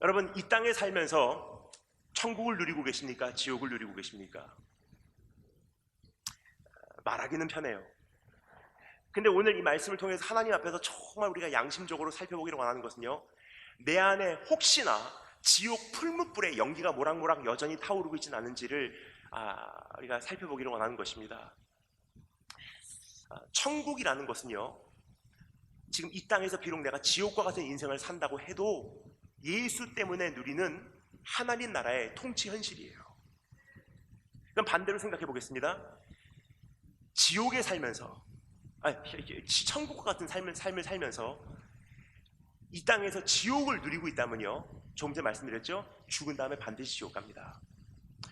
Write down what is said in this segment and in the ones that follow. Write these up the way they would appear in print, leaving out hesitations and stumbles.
여러분, 이 땅에 살면서 천국을 누리고 계십니까? 지옥을 누리고 계십니까? 말하기는 편해요. 근데 오늘 이 말씀을 통해서 하나님 앞에서 정말 우리가 양심적으로 살펴보기를 원하는 것은요, 내 안에 혹시나 지옥 풀무불에 연기가 모락모락 여전히 타오르고 있지는 않은지를 우리가 살펴보기를 원하는 것입니다. 천국이라는 것은요, 지금 이 땅에서 비록 내가 지옥과 같은 인생을 산다고 해도 예수 때문에 누리는 하나님 나라의 통치 현실이에요. 그럼 반대로 생각해 보겠습니다. 지옥에 살면서, 천국과 같은 삶을 살면서 이 땅에서 지옥을 누리고 있다면요, 조금 전에 말씀드렸죠? 죽은 다음에 반드시 지옥 갑니다.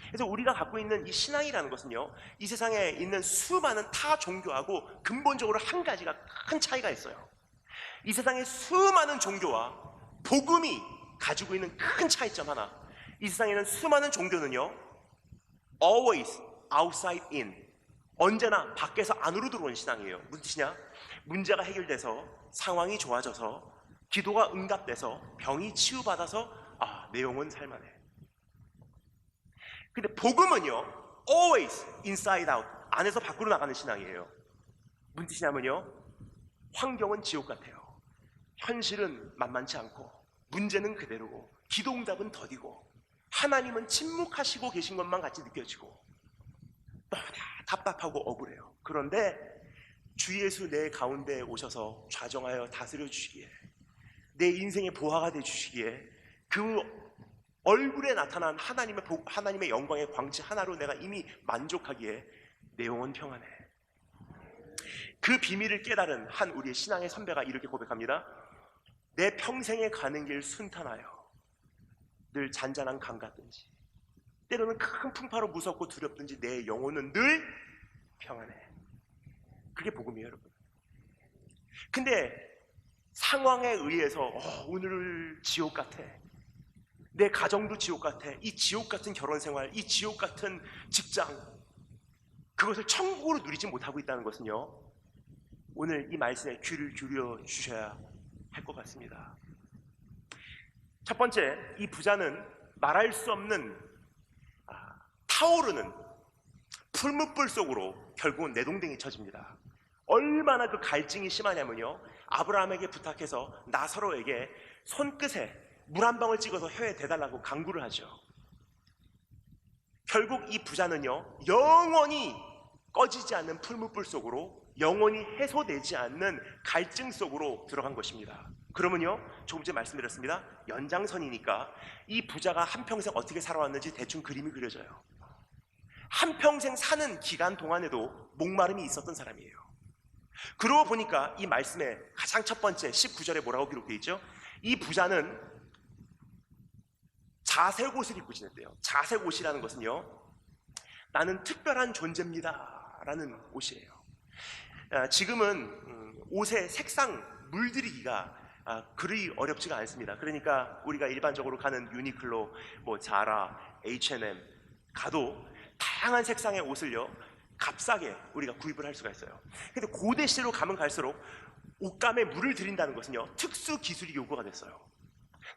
그래서 우리가 갖고 있는 이 신앙이라는 것은요, 이 세상에 있는 수많은 타 종교하고 근본적으로 한 가지가 큰 차이가 있어요. 이 세상의 수많은 종교와 복음이 가지고 있는 큰 차이점 하나, 이 세상에는 수많은 종교는요, always outside in, 언제나 밖에서 안으로 들어온 신앙이에요. 무슨 뜻이냐? 문제가 해결돼서 상황이 좋아져서 기도가 응답돼서 병이 치유받아서 내 영혼 살만해. 근데 복음은요, always inside out, 안에서 밖으로 나가는 신앙이에요. 무슨 뜻이냐면요, 환경은 지옥 같아요. 현실은 만만치 않고 문제는 그대로고 기도 응답은 더디고 하나님은 침묵하시고 계신 것만 같이 느껴지고 너무나 답답하고 억울해요. 그런데 주 예수 내 가운데 오셔서 좌정하여 다스려 주시기에, 내 인생의 보화가 되 주시기에, 그 얼굴에 나타난 하나님의 영광의 광채 하나로 내가 이미 만족하기에 내 영혼 평안해. 그 비밀을 깨달은 한 우리의 신앙의 선배가 이렇게 고백합니다. 내 평생에 가는 길 순탄하여 늘 잔잔한 강 같든지, 때로는 큰 풍파로 무섭고 두렵든지 내 영혼은 늘 평안해. 그게 복음이에요, 여러분. 근데 상황에 의해서 오늘 지옥 같아, 내 가정도 지옥 같아, 이 지옥 같은 결혼 생활, 이 지옥 같은 직장, 그것을 천국으로 누리지 못하고 있다는 것은요, 오늘 이 말씀에 귀를 기울여 주셔야 할 것 같습니다. 첫 번째, 이 부자는 말할 수 없는 타오르는 풀무불 속으로 결국은 내동댕이 쳐집니다. 얼마나 그 갈증이 심하냐면요, 아브라함에게 부탁해서 나사로에게 손끝에 물 한 방울 찍어서 혀에 대달라고 강구를 하죠. 결국 이 부자는요, 영원히 꺼지지 않는 풀무불 속으로, 영원히 해소되지 않는 갈증 속으로 들어간 것입니다. 그러면요, 조금 전에 말씀드렸습니다. 연장선이니까 이 부자가 한평생 어떻게 살아왔는지 대충 그림이 그려져요. 한평생 사는 기간 동안에도 목마름이 있었던 사람이에요. 그러고 보니까 이 말씀의 가장 첫 번째 19절에 뭐라고 기록되어 있죠? 이 부자는 자색 옷을 입고 지냈대요. 자색 옷이라는 것은요, 나는 특별한 존재입니다 라는 옷이에요. 지금은 옷의 색상 물들이기가 그리 어렵지가 않습니다. 그러니까 우리가 일반적으로 가는 유니클로, 자라, H&M 가도 다양한 색상의 옷을요, 값싸게 우리가 구입을 할 수가 있어요. 근데 고대 시대로 가면 갈수록 옷감에 물을 들인다는 것은요, 특수 기술이 요구가 됐어요.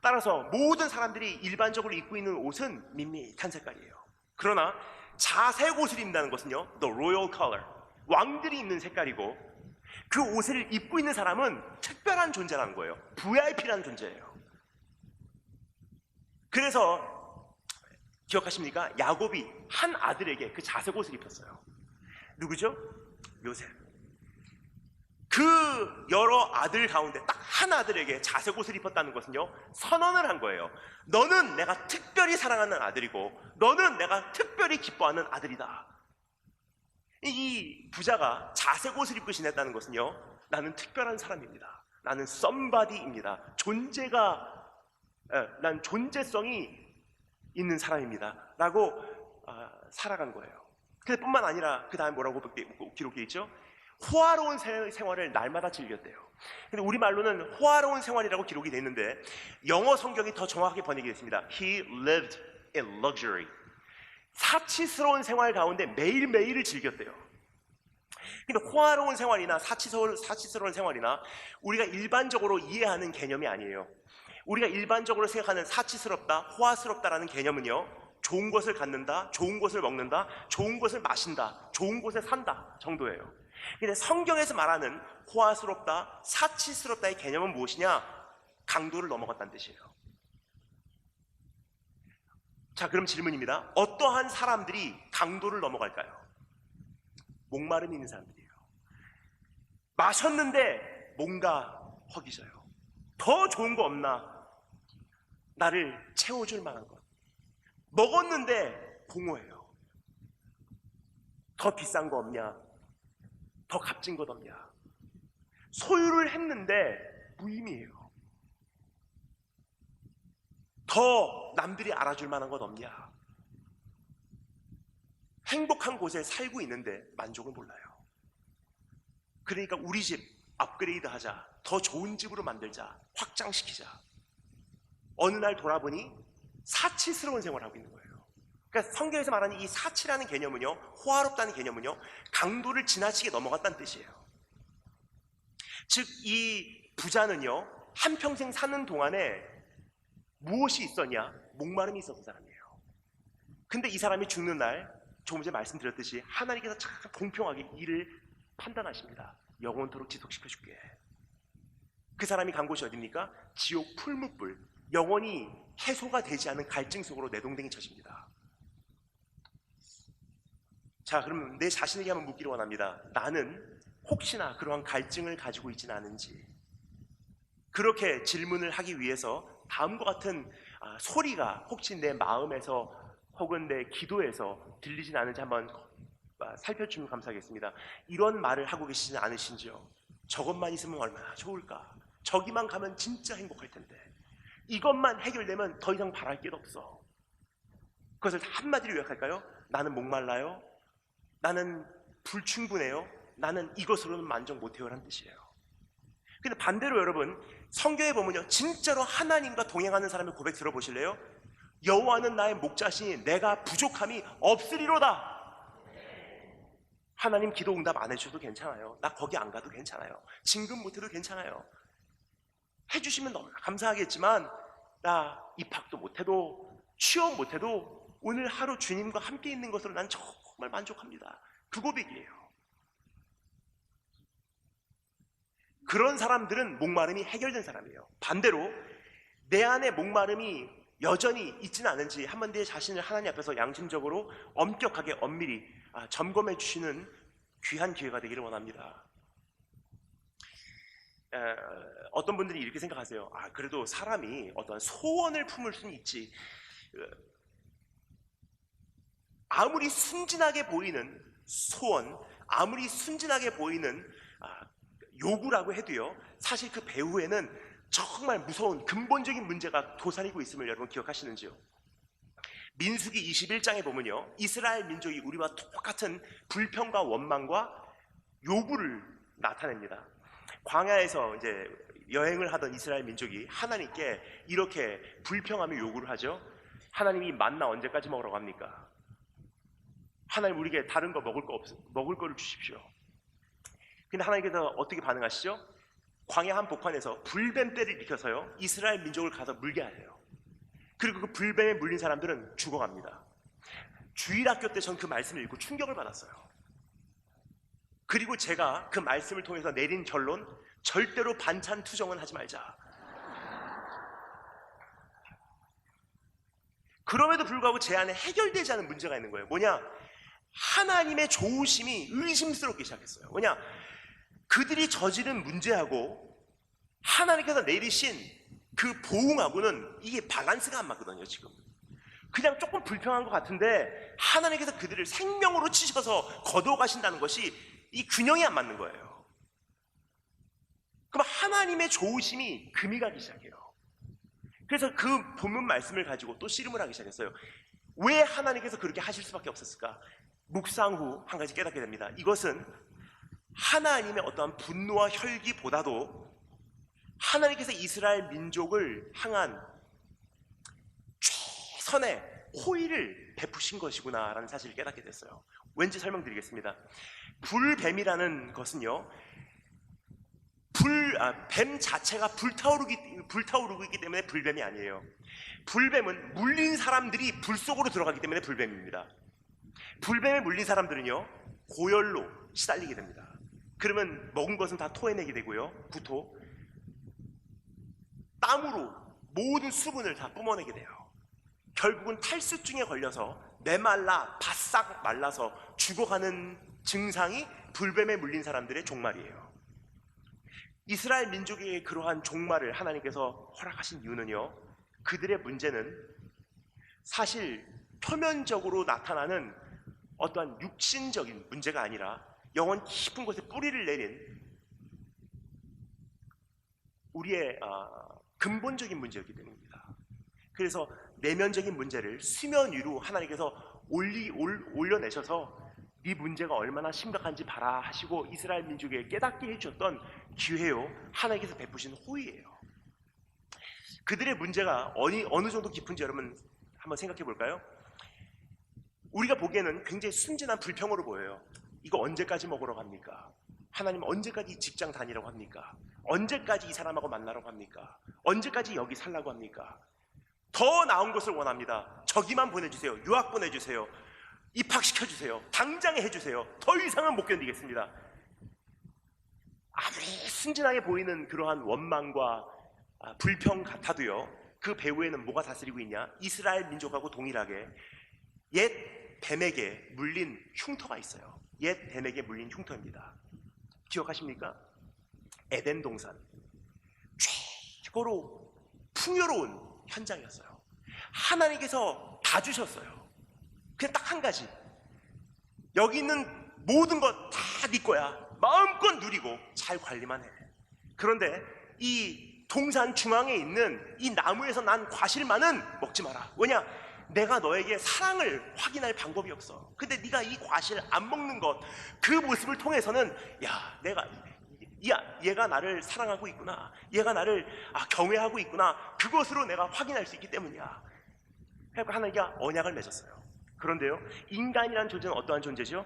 따라서 모든 사람들이 일반적으로 입고 있는 옷은 밋밋한 색깔이에요. 그러나 자색 옷을 입는다는 것은요, the royal color, 왕들이 입는 색깔이고, 그 옷을 입고 있는 사람은 특별한 존재라는 거예요. VIP라는 존재예요. 그래서 기억하십니까? 야곱이 한 아들에게 그 자색 옷을 입혔어요. 누구죠? 요셉. 그 여러 아들 가운데 딱 한 아들에게 자색 옷을 입혔다는 것은요, 선언을 한 거예요. 너는 내가 특별히 사랑하는 아들이고, 너는 내가 특별히 기뻐하는 아들이다. 이 부자가 자색 옷을 입고 지냈다는 것은요, 나는 특별한 사람입니다, 나는 somebody입니다, 난 존재성이 있는 사람입니다 라고 살아간 거예요. 근데 뿐만 아니라 그 다음에 뭐라고 기록되어 있죠? 호화로운 생활을 날마다 즐겼대요. 근데 우리말로는 호화로운 생활이라고 기록이 되어 있는데, 영어 성경이 더 정확하게 번역이 됐습니다. He lived in luxury. 사치스러운 생활 가운데 매일매일을 즐겼대요. 근데 호화로운 생활이나 사치스러운 생활이나 우리가 일반적으로 이해하는 개념이 아니에요. 우리가 일반적으로 생각하는 사치스럽다, 호화스럽다라는 개념은요, 좋은 것을 갖는다, 좋은 것을 먹는다, 좋은 것을 마신다, 좋은 곳에 산다 정도예요. 근데 성경에서 말하는 호화스럽다, 사치스럽다의 개념은 무엇이냐? 강도를 넘어갔다는 뜻이에요. 자, 그럼 질문입니다. 어떠한 사람들이 강도를 넘어갈까요? 목마름이 있는 사람들이에요. 마셨는데 뭔가 허기져요. 더 좋은 거 없나? 나를 채워줄 만한 것. 먹었는데 공허해요. 더 비싼 거 없냐? 더 값진 것 없냐? 소유를 했는데 무의미해요. 더 남들이 알아줄 만한 것 없냐? 행복한 곳에 살고 있는데 만족을 몰라요. 그러니까 우리 집 업그레이드 하자, 더 좋은 집으로 만들자, 확장시키자. 어느 날 돌아보니 사치스러운 생활을 하고 있는 거예요. 그러니까 성경에서 말하는 이 사치라는 개념은요, 호화롭다는 개념은요, 강도를 지나치게 넘어갔다는 뜻이에요. 즉, 이 부자는요, 한평생 사는 동안에 무엇이 있었냐? 목마름이 있었던 사람이에요. 근데 이 사람이 죽는 날, 조금 전에 말씀드렸듯이 하나님께서 참 공평하게 이를 판단하십니다. 영원토록 지속시켜줄게. 그 사람이 간 곳이 어디입니까? 지옥 풀무불, 영원히 해소가 되지 않은 갈증 속으로 내동댕이 쳐집니다. 자, 그럼 내 자신에게 한번 묻기를 원합니다. 나는 혹시나 그러한 갈증을 가지고 있지는 않은지. 그렇게 질문을 하기 위해서 다음과 같은 소리가 혹시 내 마음에서 혹은 내 기도에서 들리진 않은지 한번 살펴주면 감사하겠습니다. 이런 말을 하고 계시지 않으신지요? 저것만 있으면 얼마나 좋을까? 저기만 가면 진짜 행복할 텐데. 이것만 해결되면 더 이상 바랄 게 없어. 그것을 한마디로 요약할까요? 나는 목말라요. 나는 불충분해요. 나는 이것으로는 만족 못해요 라는 뜻이에요. 근데 반대로 여러분, 성경에 보면요, 진짜로 하나님과 동행하는 사람의 고백 들어보실래요? 여호와는 나의 목자시니 내가 부족함이 없으리로다. 하나님 기도 응답 안 해주셔도 괜찮아요. 나 거기 안 가도 괜찮아요. 진급 못해도 괜찮아요. 해주시면 너무 감사하겠지만 나 입학도 못해도 취업 못해도 오늘 하루 주님과 함께 있는 것으로 난 정말 만족합니다. 그 고백이에요. 그런 사람들은 목마름이 해결된 사람이에요. 반대로 내 안에 목마름이 여전히 있지는 않은지 한번 내 자신을 하나님 앞에서 양심적으로 엄격하게 엄밀히 점검해 주시는 귀한 기회가 되기를 원합니다. 어떤 분들이 이렇게 생각하세요. 그래도 사람이 어떤 소원을 품을 수는 있지. 아무리 순진하게 보이는 소원, 아무리 순진하게 보이는 요구라고 해도요, 사실 그 배후에는 정말 무서운 근본적인 문제가 도사리고 있음을 여러분 기억하시는지요? 민수기 21장에 보면요, 이스라엘 민족이 우리와 똑같은 불평과 원망과 요구를 나타냅니다. 광야에서 이제 여행을 하던 이스라엘 민족이 하나님께 이렇게 불평하며 요구를 하죠. 하나님이 만나 언제까지 먹으라고 합니까? 하나님, 우리에게 다른 거 먹을 거를 주십시오. 근데 하나님께서 어떻게 반응하시죠? 광야 한복판에서 불뱀떼를 일으켜서요, 이스라엘 민족을 가서 물게 하세요. 그리고 그 불뱀에 물린 사람들은 죽어갑니다. 주일학교 때 전 그 말씀을 읽고 충격을 받았어요. 그리고 제가 그 말씀을 통해서 내린 결론, 절대로 반찬 투정은 하지 말자. 그럼에도 불구하고 제 안에 해결되지 않은 문제가 있는 거예요. 뭐냐? 하나님의 좋으심이 의심스럽기 시작했어요. 뭐냐? 그들이 저지른 문제하고 하나님께서 내리신 그 보응하고는 이게 밸런스가 안 맞거든요. 지금 그냥 조금 불평한 것 같은데 하나님께서 그들을 생명으로 치셔서 거둬가신다는 것이 이 균형이 안 맞는 거예요. 그럼 하나님의 좋으심이 금이 가기 시작해요. 그래서 그 본문 말씀을 가지고 또 씨름을 하기 시작했어요. 왜 하나님께서 그렇게 하실 수밖에 없었을까? 묵상 후 한 가지 깨닫게 됩니다. 이것은 하나님의 어떠한 분노와 혈기보다도 하나님께서 이스라엘 민족을 향한 최선의 호의를 베푸신 것이구나라는 사실을 깨닫게 됐어요. 왠지 설명드리겠습니다. 불뱀이라는 것은요, 뱀 자체가 불타오르고 있기 때문에 불뱀이 아니에요. 불뱀은 물린 사람들이 불 속으로 들어가기 때문에 불뱀입니다. 불뱀에 물린 사람들은요, 고열로 시달리게 됩니다. 그러면 먹은 것은 다 토해내게 되고요, 구토. 땀으로 모든 수분을 다 뿜어내게 돼요. 결국은 탈수증에 걸려서 메말라 바싹 말라서 죽어가는 증상이 불뱀에 물린 사람들의 종말이에요. 이스라엘 민족에게 그러한 종말을 하나님께서 허락하신 이유는요, 그들의 문제는 사실 표면적으로 나타나는 어떠한 육신적인 문제가 아니라 영혼 깊은 곳에 뿌리를 내린 우리의 근본적인 문제였기 때문입니다. 그래서 내면적인 문제를 수면 위로 하나님께서 올려내셔서 네 문제가 얼마나 심각한지 봐라 하시고 이스라엘 민족에게 깨닫게 해주셨던 기회요, 하나님께서 베푸신 호의예요. 그들의 문제가 어느 정도 깊은지 여러분 한번 생각해 볼까요? 우리가 보기에는 굉장히 순진한 불평으로 보여요. 이거 언제까지 먹으러 갑니까? 하나님 언제까지 이 직장 다니라고 합니까? 언제까지 이 사람하고 만나라고 합니까? 언제까지 여기 살라고 합니까? 더 나은 것을 원합니다. 저기만 보내주세요. 유학 보내주세요. 입학시켜주세요. 당장 해주세요. 더 이상은 못 견디겠습니다. 아무리 순진하게 보이는 그러한 원망과 불평 같아도요, 그 배후에는 뭐가 다스리고 있냐? 이스라엘 민족하고 동일하게 옛 뱀에게 물린 흉터가 있어요. 옛 뱀에게 물린 흉터입니다. 기억하십니까? 에덴 동산, 최고로 풍요로운 현장이었어요. 하나님께서 다 주셨어요. 그냥 딱 한 가지, 여기 있는 모든 것 다 네 거야. 마음껏 누리고 잘 관리만 해. 그런데 이 동산 중앙에 있는 이 나무에서 난 과실만은 먹지 마라. 왜냐? 내가 너에게 사랑을 확인할 방법이 없어. 근데 네가 이 과실 안 먹는 것, 그 모습을 통해서는 얘가 나를 사랑하고 있구나, 얘가 나를 경외하고 있구나, 그것으로 내가 확인할 수 있기 때문이야. 그래서 하나님과 언약을 맺었어요. 그런데요, 인간이라는 존재는 어떠한 존재죠?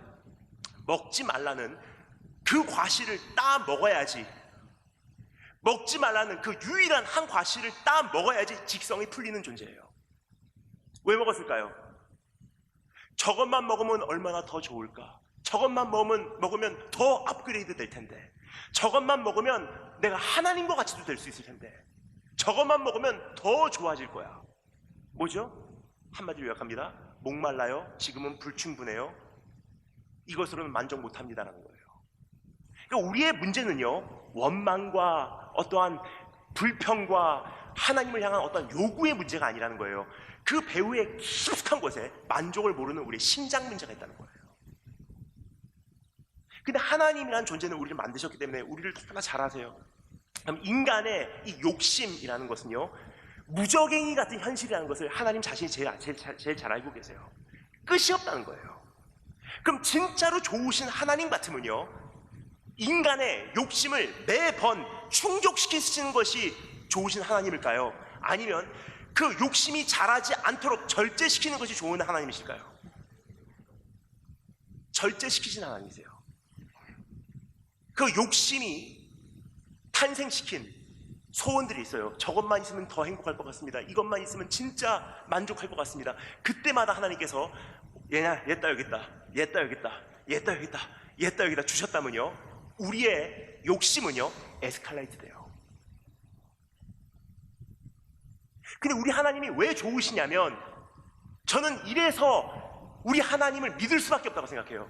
먹지 말라는 그 과실을 따 먹어야지, 먹지 말라는 그 유일한 한 과실을 따 먹어야지 직성이 풀리는 존재예요. 왜 먹었을까요? 저것만 먹으면 얼마나 더 좋을까? 저것만 먹으면 더 업그레이드 될 텐데, 저것만 먹으면 내가 하나님과 같이도 될 수 있을 텐데, 저것만 먹으면 더 좋아질 거야. 뭐죠? 한마디로 요약합니다. 목말라요, 지금은 불충분해요, 이것으로는 만족 못합니다라는 거예요. 그러니까 우리의 문제는요, 원망과 어떠한 불평과 하나님을 향한 어떤 요구의 문제가 아니라는 거예요. 그 배후의 깊숙한 곳에 만족을 모르는 우리의 심장 문제가 있다는 거예요. 근데 하나님이라는 존재는 우리를 만드셨기 때문에 우리를 너무나 잘 아세요. 그럼 인간의 이 욕심이라는 것은요, 무적행이 같은 현실이라는 것을 하나님 자신이 제일 잘 알고 계세요. 끝이 없다는 거예요. 그럼 진짜로 좋으신 하나님 같으면요, 인간의 욕심을 매번 충족시키시는 것이 좋으신 하나님일까요? 아니면 그 욕심이 자라지 않도록 절제시키는 것이 좋은 하나님이실까요? 절제시키신 하나님이세요. 그 욕심이 탄생시킨 소원들이 있어요. 저것만 있으면 더 행복할 것 같습니다. 이것만 있으면 진짜 만족할 것 같습니다. 그때마다 하나님께서 얘다 여기 있다, 얘다 여기 있다, 얘다 여기 있다, 얘다 여기다 주셨다면요, 우리의 욕심은요 에스컬레이트 돼요. 근데 우리 하나님이 왜 좋으시냐면, 저는 이래서 우리 하나님을 믿을 수밖에 없다고 생각해요.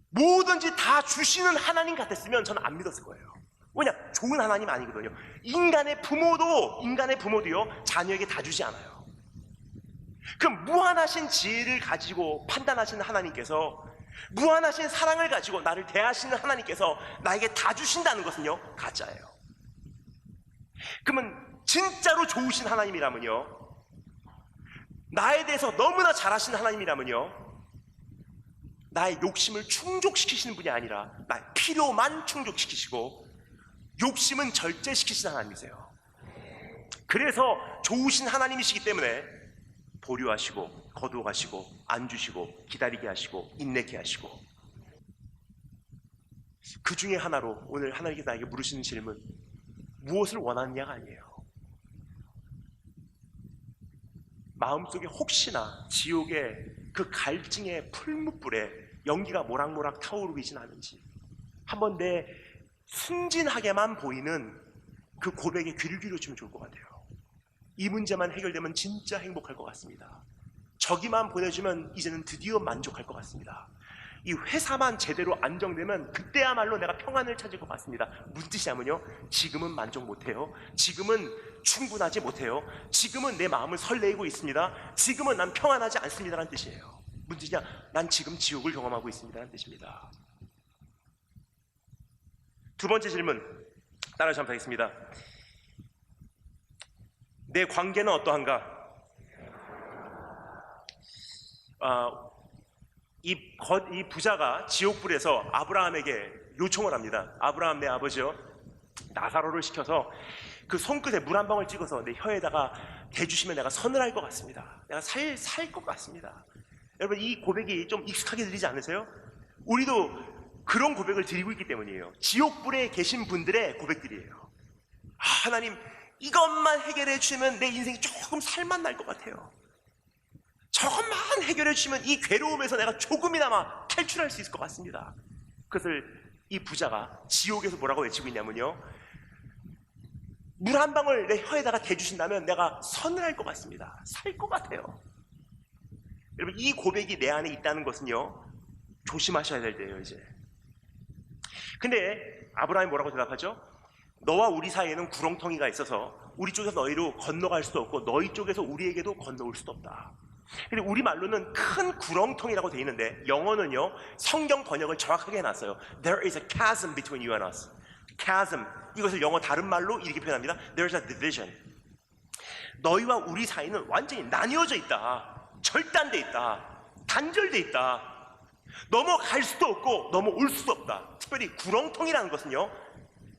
뭐든지 다 주시는 하나님 같았으면 저는 안 믿었을 거예요. 왜냐? 좋은 하나님 아니거든요. 인간의 부모도요 자녀에게 다 주지 않아요. 그럼 무한하신 지혜를 가지고 판단하시는 하나님께서, 무한하신 사랑을 가지고 나를 대하시는 하나님께서 나에게 다 주신다는 것은요 가짜예요. 그러면 진짜로 좋으신 하나님이라면요, 나에 대해서 너무나 잘하시는 하나님이라면요, 나의 욕심을 충족시키시는 분이 아니라 나의 필요만 충족시키시고 욕심은 절제시키시는 하나님이세요. 그래서 좋으신 하나님이시기 때문에 보류하시고 거두어가시고 안주시고 기다리게 하시고 인내케 하시고, 그 중에 하나로 오늘 하나님께서 나에게 물으시는 질문, 무엇을 원하느냐가 아니에요. 마음속에 혹시나 지옥의 그 갈증의 풀무불에 연기가 모락모락 타오르고 있진 않은지 한번 내 순진하게만 보이는 그 고백에 귀를 기울여주면 좋을 것 같아요. 이 문제만 해결되면 진짜 행복할 것 같습니다. 저기만 보내주면 이제는 드디어 만족할 것 같습니다. 이 회사만 제대로 안정되면 그때야말로 내가 평안을 찾을 것 같습니다. 무슨 뜻이냐면요, 지금은 만족 못해요. 지금은 충분하지 못해요. 지금은 내 마음을 설레이고 있습니다. 지금은 난 평안하지 않습니다라는 뜻이에요. 무슨 뜻이냐? 난 지금 지옥을 경험하고 있습니다라는 뜻입니다. 두 번째 질문 따라서 한번 하겠습니다. 내 관계는 어떠한가? 이 부자가 지옥불에서 아브라함에게 요청을 합니다. 아브라함, 내 아버지요, 나사로를 시켜서 그 손끝에 물 한 방울 찍어서 내 혀에다가 대주시면 내가 선을 할 것 같습니다. 내가 살 것 같습니다. 여러분, 이 고백이 좀 익숙하게 들리지 않으세요? 우리도 그런 고백을 드리고 있기 때문이에요. 지옥불에 계신 분들의 고백들이에요. 하나님, 이것만 해결해 주시면 내 인생이 조금 살만 날 것 같아요. 저것만 해결해 주시면 이 괴로움에서 내가 조금이나마 탈출할 수 있을 것 같습니다. 그것을 이 부자가 지옥에서 뭐라고 외치고 있냐면요, 물 한 방울 내 혀에다가 대주신다면 내가 선을 할 것 같습니다. 살 것 같아요. 여러분, 이 고백이 내 안에 있다는 것은요, 조심하셔야 될 때예요. 이제 근데 아브라함이 뭐라고 대답하죠? 너와 우리 사이에는 구렁텅이가 있어서 우리 쪽에서 너희로 건너갈 수도 없고 너희 쪽에서 우리에게도 건너올 수도 없다. 근데 우리말로는 큰 구렁텅이라고 돼 있는데 영어는요, 성경 번역을 정확하게 해놨어요. There is a chasm between you and us. chasm, 이것을 영어 다른 말로 이렇게 표현합니다. There's a division. 너희와 우리 사이는 완전히 나뉘어져 있다. 절단돼 있다. 단절돼 있다. 넘어갈 수도 없고 넘어올 수도 없다. 특별히 구렁텅이라는 것은요,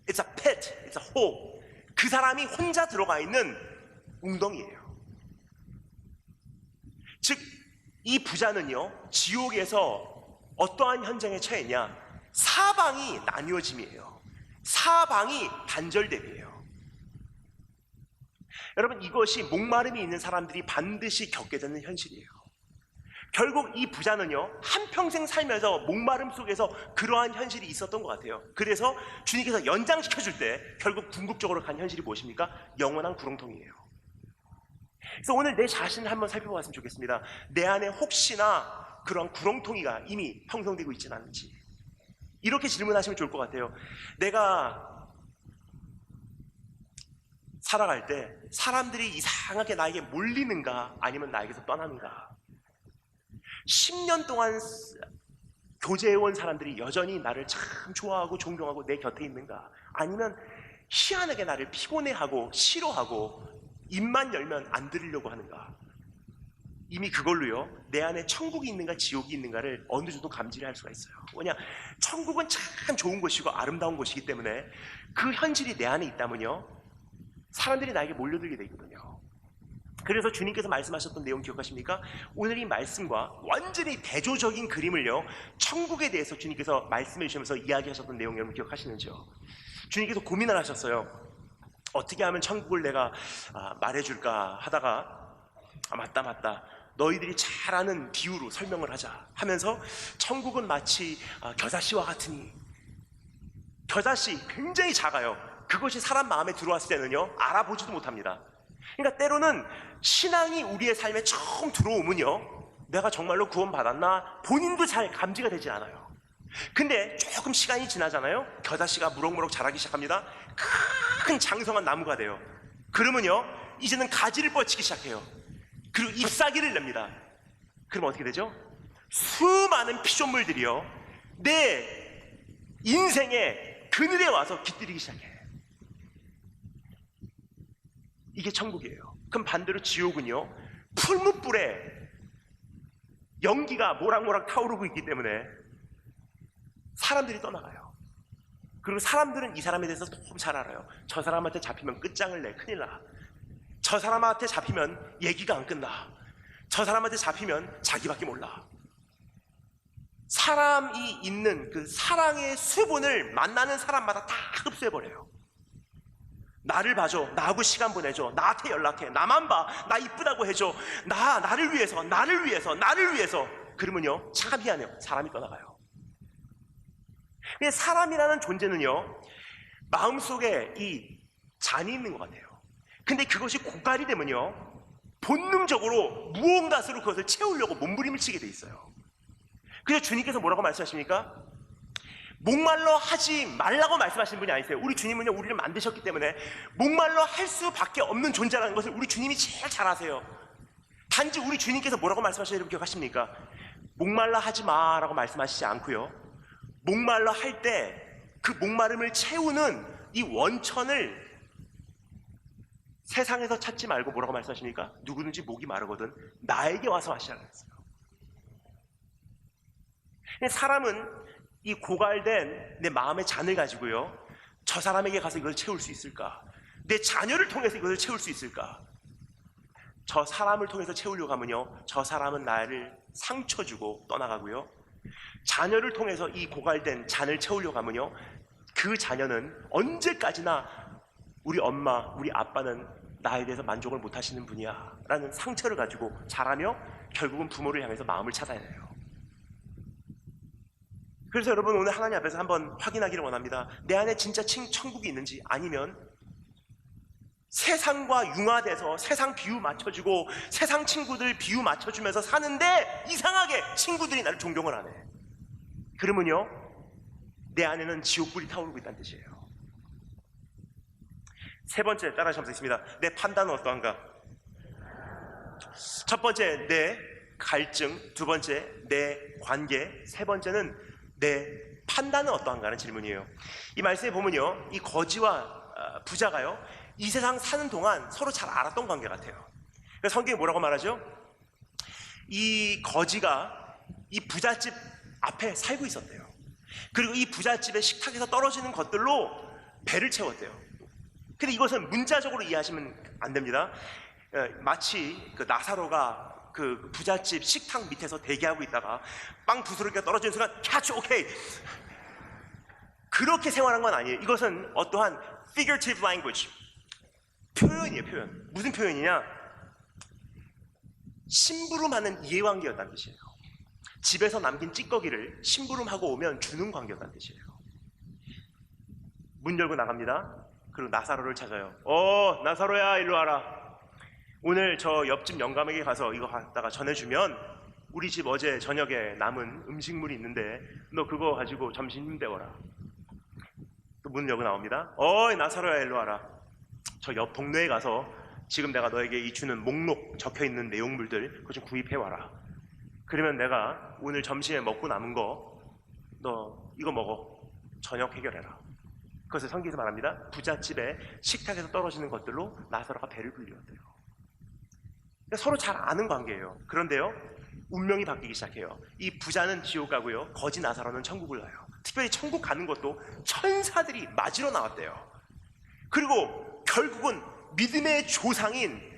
It's a pit, it's a hole. 그 사람이 혼자 들어가 있는 웅덩이에요. 즉, 이 부자는요, 지옥에서 어떠한 현장에 처했냐? 사방이 나뉘어짐이에요. 사방이 단절됨이에요. 여러분, 이것이 목마름이 있는 사람들이 반드시 겪게 되는 현실이에요. 결국 이 부자는요, 한평생 살면서 목마름 속에서 그러한 현실이 있었던 것 같아요. 그래서 주님께서 연장시켜줄 때 결국 궁극적으로 간 현실이 무엇입니까? 영원한 구렁텅이에요. 그래서 오늘 내 자신을 한번 살펴봤으면 좋겠습니다. 내 안에 혹시나 그런 구렁텅이가 이미 형성되고 있지는 않은지, 이렇게 질문하시면 좋을 것 같아요. 내가 살아갈 때 사람들이 이상하게 나에게 몰리는가, 아니면 나에게서 떠나는가? 10년 동안 교제해온 사람들이 여전히 나를 참 좋아하고 존경하고 내 곁에 있는가, 아니면 희한하게 나를 피곤해하고 싫어하고 입만 열면 안 들으려고 하는가? 이미 그걸로요, 내 안에 천국이 있는가 지옥이 있는가를 어느 정도 감지를 할 수가 있어요. 뭐냐, 천국은 참 좋은 곳이고 아름다운 곳이기 때문에 그 현실이 내 안에 있다면요, 사람들이 나에게 몰려들게 되거든요. 그래서 주님께서 말씀하셨던 내용 기억하십니까? 오늘 이 말씀과 완전히 대조적인 그림을요, 천국에 대해서 주님께서 말씀해 주시면서 이야기하셨던 내용 여러분 기억하시는지요? 주님께서 고민을 하셨어요. 어떻게 하면 천국을 내가 말해줄까 하다가, 맞다, 너희들이 잘 아는 비유로 설명을 하자 하면서, 천국은 마치 겨자씨와 같으니, 겨자씨 굉장히 작아요. 그것이 사람 마음에 들어왔을 때는요, 알아보지도 못합니다. 그러니까 때로는 신앙이 우리의 삶에 처음 들어오면요, 내가 정말로 구원받았나 본인도 잘 감지가 되지 않아요. 근데 조금 시간이 지나잖아요, 겨자씨가 무럭무럭 자라기 시작합니다. 큰 장성한 나무가 돼요. 그러면요, 이제는 가지를 뻗치기 시작해요. 그리고 잎사귀를 냅니다. 그럼 어떻게 되죠? 수많은 피조물들이요, 내 인생의 그늘에 와서 깃들이기 시작해요. 이게 천국이에요. 그럼 반대로 지옥은요, 풀무불에 연기가 모락모락 타오르고 있기 때문에 사람들이 떠나가요. 그리고 사람들은 이 사람에 대해서 너무 잘 알아요. 저 사람한테 잡히면 끝장을 내, 큰일 나. 저 사람한테 잡히면 얘기가 안 끝나. 저 사람한테 잡히면 자기밖에 몰라. 사람이 있는 그 사랑의 수분을 만나는 사람마다 다 흡수해버려요. 나를 봐줘, 나하고 시간 보내줘, 나한테 연락해, 나만 봐, 나 이쁘다고 해줘, 나를 위해서, 나를 위해서, 나를 위해서. 그러면요, 참 희한해요. 사람이 떠나가요. 근데 사람이라는 존재는요, 마음속에 이 잔이 있는 것 같아요. 근데 그것이 고갈이 되면요, 본능적으로 무언가로 그것을 채우려고 몸부림을 치게 돼 있어요. 그래서 주님께서 뭐라고 말씀하십니까? 목말라 하지 말라고 말씀하시는 분이 아니세요. 우리 주님은요, 우리를 만드셨기 때문에 목말라 할 수밖에 없는 존재라는 것을 우리 주님이 제일 잘 아세요. 단지 우리 주님께서 뭐라고 말씀하시는지 기억하십니까? 목말라 하지 마라고 말씀하시지 않고요, 목말라 할 때 그 목마름을 채우는 이 원천을 세상에서 찾지 말고 뭐라고 말씀하십니까? 누구든지 목이 마르거든 나에게 와서 마시라고 했어요. 사람은 이 고갈된 내 마음의 잔을 가지고요, 저 사람에게 가서 이걸 채울 수 있을까? 내 자녀를 통해서 이것을 채울 수 있을까? 저 사람을 통해서 채우려고 하면요, 저 사람은 나를 상처 주고 떠나가고요, 자녀를 통해서 이 고갈된 잔을 채우려고 하면요, 그 자녀는 언제까지나 우리 엄마, 우리 아빠는 나에 대해서 만족을 못 하시는 분이야 라는 상처를 가지고 자라며 결국은 부모를 향해서 마음을 찾아야 해요. 그래서 여러분, 오늘 하나님 앞에서 한번 확인하기를 원합니다. 내 안에 진짜 천국이 있는지, 아니면 세상과 융화돼서 세상 비유 맞춰주고 세상 친구들 비유 맞춰주면서 사는데 이상하게 친구들이 나를 존경을 안 해. 그러면요, 내 안에는 지옥불이 타오르고 있다는 뜻이에요. 세 번째, 따라하시면 되겠습니다. 내 판단은 어떠한가? 첫 번째, 내 갈증. 두 번째, 내 관계. 세 번째는 내 판단은 어떠한가 하는 질문이에요. 이 말씀에 보면요, 이 거지와 부자가요, 이 세상 사는 동안 서로 잘 알았던 관계 같아요. 그래서 성경이 뭐라고 말하죠? 이 거지가 이 부잣집 앞에 살고 있었대요. 그리고 이 부잣집의 식탁에서 떨어지는 것들로 배를 채웠대요. 근데 이것은 문자적으로 이해하시면 안 됩니다. 마치 그 나사로가 그 부잣집 식탁 밑에서 대기하고 있다가 빵 부스러기가 떨어지는 순간 catch, 오케이, 그렇게 생활한 건 아니에요. 이것은 어떠한 figurative language, 표현이에요. 표현. 무슨 표현이냐? 심부름하는 이해관계였다는 뜻이에요. 집에서 남긴 찌꺼기를 심부름하고 오면 주는 관계였다는 뜻이에요. 문 열고 나갑니다. 그리고 나사로를 찾아요. 나사로야, 일로 와라. 오늘 저 옆집 영감에게 가서 이거 갖다가 전해주면 우리 집 어제 저녁에 남은 음식물이 있는데 너 그거 가지고 점심 힘내워라. 또 문 열고 나옵니다. 나사로야, 일로 와라. 저 옆 동네에 가서 지금 내가 너에게 이 주는 목록 적혀있는 내용물들 그거 좀 구입해와라. 그러면 내가 오늘 점심에 먹고 남은 거 너 이거 먹어. 저녁 해결해라. 그것을 성경에서 말합니다. 부잣집에 식탁에서 떨어지는 것들로 나사로가 배를 불리웠대요. 서로 잘 아는 관계예요. 그런데요, 운명이 바뀌기 시작해요. 이 부자는 지옥 가고요, 거지 나사로는 천국을 가요. 특별히 천국 가는 것도 천사들이 맞으러 나왔대요. 그리고 결국은 믿음의 조상인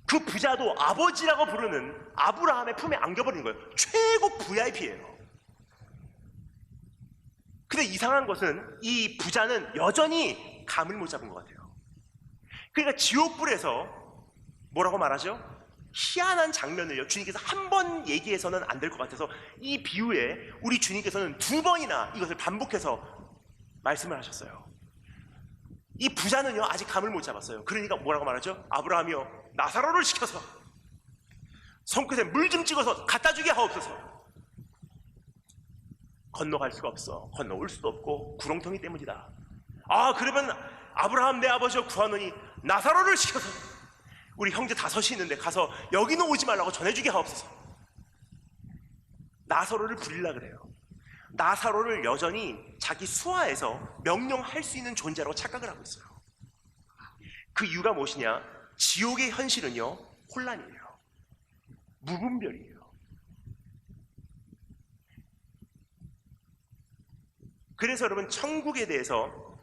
그 부자도 아버지라고 부르는 아브라함의 품에 안겨버리는 거예요. 최고 VIP예요. 근데 이상한 것은 이 부자는 여전히 감을 못 잡은 것 같아요. 그러니까 지옥불에서 뭐라고 말하죠? 희한한 장면을요, 주님께서 한 번 얘기해서는 안 될 것 같아서 이 비유에 우리 주님께서는 두 번이나 이것을 반복해서 말씀을 하셨어요. 이 부자는요, 아직 감을 못 잡았어요. 그러니까 뭐라고 말하죠? 아브라함이요, 나사로를 시켜서 손끝에 물 좀 찍어서 갖다 주게 하옵소서. 건너갈 수가 없어. 건너올 수도 없고 구렁텅이 때문이다. 그러면 아브라함 내 아버지여 구하노니 나사로를 시켜서 우리 형제 5이 있는데 가서 여기는 오지 말라고 전해주게 하옵소서. 나사로를 부리려고 그래요. 나사로를 여전히 자기 수하에서 명령할 수 있는 존재라고 착각을 하고 있어요. 그 이유가 무엇이냐? 지옥의 현실은요, 혼란이에요. 무분별이에요. 그래서 여러분, 천국에 대해서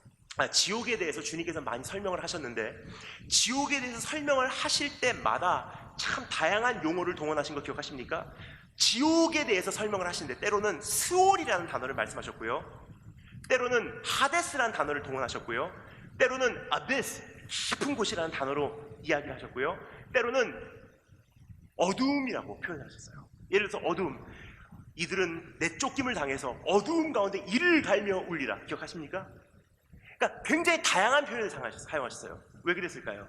지옥에 대해서 주님께서 많이 설명을 하셨는데, 지옥에 대해서 설명을 하실 때마다 참 다양한 용어를 동원하신 거 기억하십니까? 지옥에 대해서 설명을 하시는데 때로는 스올이라는 단어를 말씀하셨고요, 때로는 하데스라는 단어를 동원하셨고요, 때로는 abyss, 깊은 곳이라는 단어로 이야기를 하셨고요. 때로는 어두움이라고 표현하셨어요. 예를 들어서 어두움. 이들은 내쫓김을 당해서 어두움 가운데 이를 갈며 울리라. 기억하십니까? 그러니까 굉장히 다양한 표현을 사용하셨어요. 왜 그랬을까요?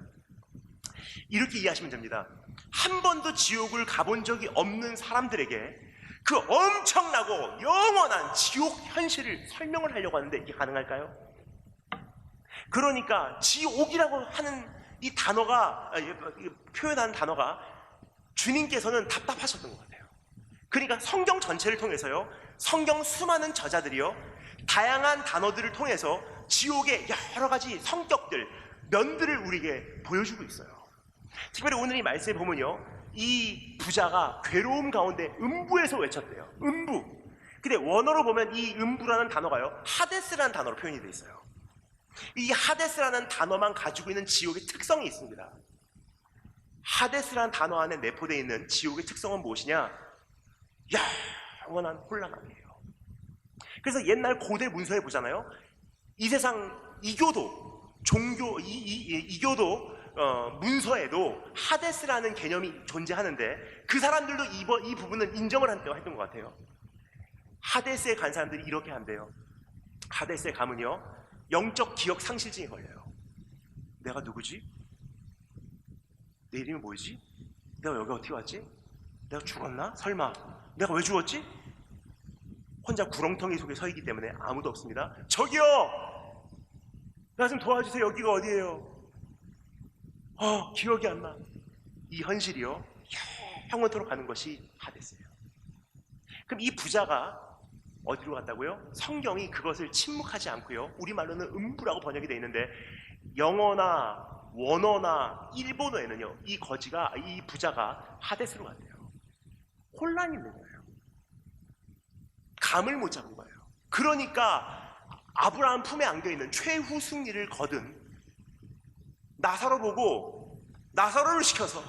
이렇게 이해하시면 됩니다. 한 번도 지옥을 가본 적이 없는 사람들에게 그 엄청나고 영원한 지옥 현실을 설명을 하려고 하는데 이게 가능할까요? 그러니까 지옥이라고 하는 이 단어가, 표현하는 단어가 주님께서는 답답하셨던 것 같아요. 그러니까 성경 전체를 통해서요, 성경 수많은 저자들이요, 다양한 단어들을 통해서 지옥의 여러 가지 성격들, 면들을 우리에게 보여주고 있어요. 특별히 오늘 이 말씀에 보면요, 이 부자가 괴로움 가운데 음부에서 외쳤대요. 음부. 근데 원어로 보면 이 음부라는 단어가요, 하데스라는 단어로 표현이 되어 있어요. 이 하데스라는 단어만 가지고 있는 지옥의 특성이 있습니다. 하데스라는 단어 안에 내포되어 있는 지옥의 특성은 무엇이냐? 영원한 혼란함이에요. 그래서 옛날 고대 문서에 보잖아요. 이 세상 이교도, 종교, 이교도 문서에도 하데스라는 개념이 존재하는데 그 사람들도 이 부분은 인정을 했던 것 같아요. 하데스에 간 사람들이 이렇게 한대요. 하데스에 가면요, 영적 기억 상실증이 걸려요. 내가 누구지? 내 이름이 뭐지? 내가 여기 어떻게 왔지? 내가 죽었나? 설마 내가 왜 죽었지? 혼자 구렁텅이 속에 서 있기 때문에 아무도 없습니다. 저기요! 나 좀 도와주세요. 여기가 어디예요? 기억이 안 나. 이 현실이요, 영원토록 가는 것이 하데스예요. 그럼 이 부자가 어디로 갔다고요? 성경이 그것을 침묵하지 않고요, 우리말로는 음부라고 번역이 되어 있는데 영어나 원어나 일본어에는요, 이 부자가 하데스로 갔대요. 혼란이 있는 거예요. 감을 못 잡은 거예요. 그러니까 아브라함 품에 안겨있는 최후 승리를 거둔 나사로 보고 나사로를 시켜서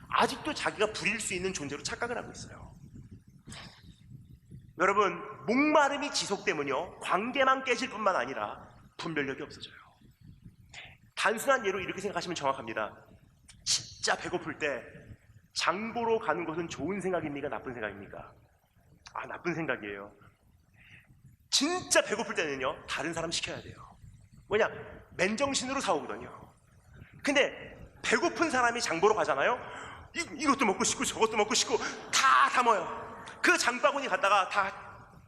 아직도 자기가 부릴 수 있는 존재로 착각을 하고 있어요. 여러분, 목마름이 지속되면요, 관계만 깨질 뿐만 아니라 분별력이 없어져요. 단순한 예로 이렇게 생각하시면 정확합니다. 진짜 배고플 때 장보러 가는 것은 좋은 생각입니까? 나쁜 생각입니까? 나쁜 생각이에요. 진짜 배고플 때는요, 다른 사람 시켜야 돼요. 왜냐? 맨정신으로 사오거든요. 근데 배고픈 사람이 장보러 가잖아요. 이것도 먹고 싶고 저것도 먹고 싶고 다 담아요. 그 장바구니 갖다가 다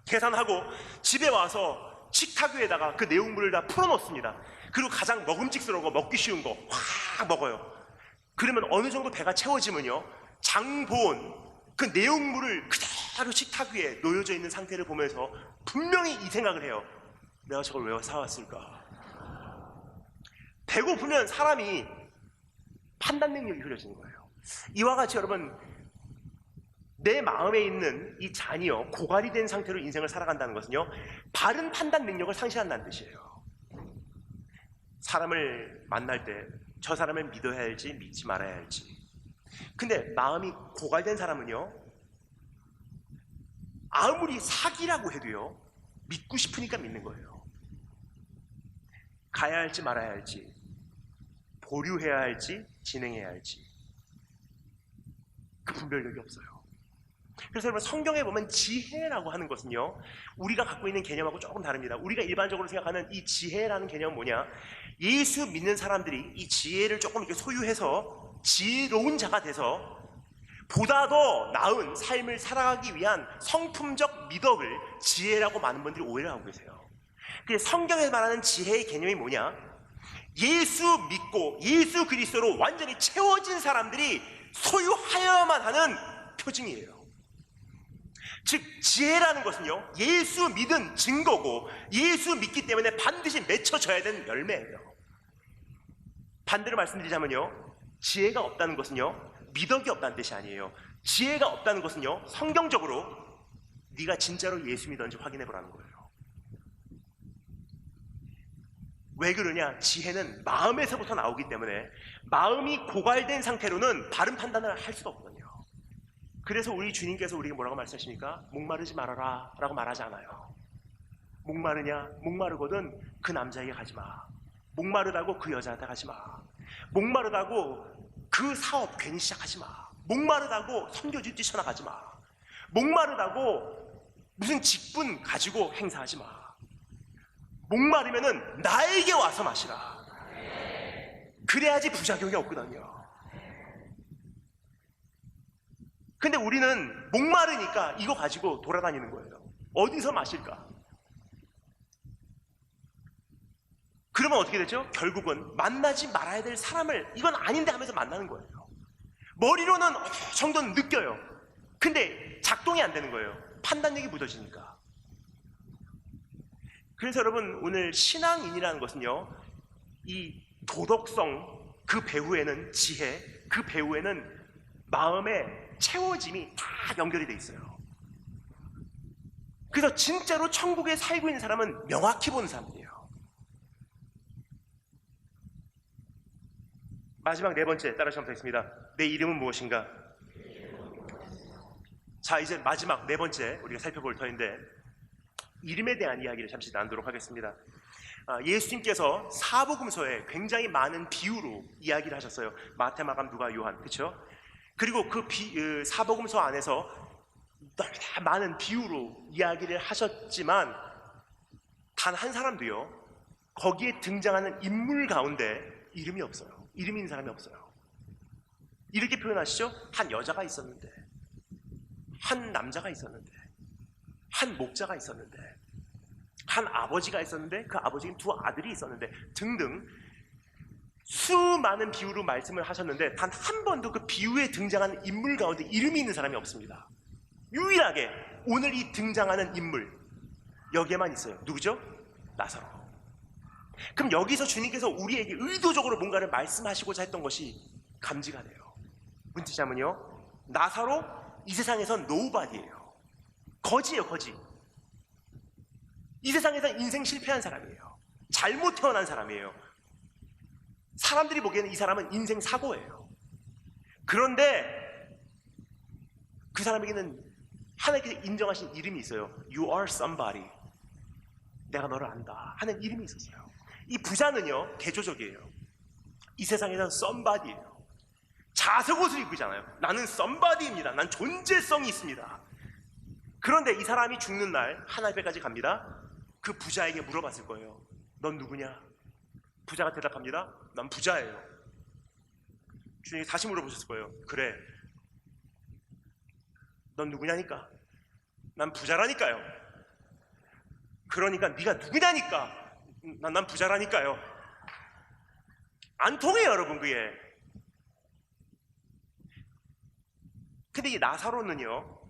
계산하고 집에 와서 식탁 위에다가 그 내용물을 다 풀어놓습니다. 그리고 가장 먹음직스러운 거, 먹기 쉬운 거 확 먹어요. 그러면 어느 정도 배가 채워지면요, 장본 그 내용물을 그대로 식탁 위에 놓여져 있는 상태를 보면서 분명히 이 생각을 해요. 내가 저걸 왜 사왔을까? 배고프면 사람이 판단 능력이 흐려지는 거예요. 이와 같이 여러분, 내 마음에 있는 이 잔이요, 고갈이 된 상태로 인생을 살아간다는 것은요, 바른 판단 능력을 상실한다는 뜻이에요. 사람을 만날 때 저 사람을 믿어야 할지 믿지 말아야 할지. 근데 마음이 고갈된 사람은요, 아무리 사기라고 해도요, 믿고 싶으니까 믿는 거예요. 가야 할지 말아야 할지, 보류해야 할지 진행해야 할지, 그 분별력이 없어요. 그래서 여러분, 성경에 보면 지혜라고 하는 것은요, 우리가 갖고 있는 개념하고 조금 다릅니다. 우리가 일반적으로 생각하는 이 지혜라는 개념은 뭐냐? 예수 믿는 사람들이 이 지혜를 조금 이렇게 소유해서 지혜로운 자가 돼서 보다 더 나은 삶을 살아가기 위한 성품적 미덕을 지혜라고 많은 분들이 오해를 하고 계세요. 근데 성경에서 말하는 지혜의 개념이 뭐냐? 예수 믿고 예수 그리스도로 완전히 채워진 사람들이 소유하여야만 하는 표징이에요. 즉, 지혜라는 것은요, 예수 믿은 증거고 예수 믿기 때문에 반드시 맺혀져야 되는 열매예요. 반대로 말씀드리자면요, 지혜가 없다는 것은요, 미덕이 없다는 뜻이 아니에요. 지혜가 없다는 것은요, 성경적으로 네가 진짜로 예수 믿었는지 확인해 보라는 거예요. 왜 그러냐? 지혜는 마음에서부터 나오기 때문에 마음이 고갈된 상태로는 바른 판단을 할 수가 없거든요. 그래서 우리 주님께서 우리에게 뭐라고 말씀하십니까? 목마르지 말아라 라고 말하지 않아요. 목마르냐? 목마르거든 그 남자에게 가지마. 목마르다고 그 여자한테 가지마. 목마르다고 그 사업 괜히 시작하지마. 목마르다고 선교지 뛰쳐나가지마. 목마르다고 무슨 직분 가지고 행사하지마. 목마르면은 나에게 와서 마시라. 그래야지 부작용이 없거든요. 근데 우리는 목마르니까 이거 가지고 돌아다니는 거예요. 어디서 마실까? 그러면 어떻게 되죠? 결국은 만나지 말아야 될 사람을 이건 아닌데 하면서 만나는 거예요. 머리로는 어느 정도는 느껴요. 근데 작동이 안 되는 거예요. 판단력이 묻어지니까. 그래서 여러분, 오늘 신앙인이라는 것은요, 이 도덕성, 그 배후에는 지혜, 그 배후에는 마음의 채워짐이 다 연결이 돼 있어요. 그래서 진짜로 천국에 살고 있는 사람은 명확히 보는 사람들이에요. 마지막 네 번째, 따라서 한번 하겠습니다. 내 이름은 무엇인가? 자, 이제 마지막 네 번째 우리가 살펴볼 터인데, 이름에 대한 이야기를 잠시 나누도록 하겠습니다. 예수님께서 사복음서에 굉장히 많은 비유로 이야기를 하셨어요. 마태, 마감, 누가, 요한, 그렇죠? 그리고 그 사복음서 안에서 너무나 많은 비유로 이야기를 하셨지만 단 한 사람도요, 거기에 등장하는 인물 가운데 이름이 없어요. 이름이 있는 사람이 없어요. 이렇게 표현하시죠? 한 여자가 있었는데, 한 남자가 있었는데, 한 목자가 있었는데, 한 아버지가 있었는데, 그 아버지는 두 아들이 있었는데 등등 수많은 비유로 말씀을 하셨는데 단 한 번도 그 비유에 등장하는 인물 가운데 이름이 있는 사람이 없습니다. 유일하게 오늘 이 등장하는 인물, 여기에만 있어요. 누구죠? 나사로. 그럼 여기서 주님께서 우리에게 의도적으로 뭔가를 말씀하시고자 했던 것이 감지가 돼요. 무슨 뜻이냐면요, 나사로 이 세상에선 노바디예요. 거지예요, 거지. 이 세상에서 인생 실패한 사람이에요. 잘못 태어난 사람이에요. 사람들이 보기에는 이 사람은 인생 사고예요. 그런데 그 사람에게는 하나님께서 인정하신 이름이 있어요. You are somebody. 내가 너를 안다 하는 이름이 있었어요. 이 부자는요, 대조적이에요. 이 세상에서는 somebody예요. 자색 옷을 입잖아요. 나는 somebody입니다. 난 존재성이 있습니다. 그런데 이 사람이 죽는 날 하나님 앞에까지 갑니다. 그 부자에게 물어봤을 거예요. 넌 누구냐? 부자가 대답합니다. 난 부자예요. 주님이 다시 물어보셨을 거예요. 그래, 넌 누구냐니까? 난 부자라니까요. 그러니까 네가 누구냐니까? 난 부자라니까요. 안 통해요, 여러분, 그게. 근데 이 나사로는요,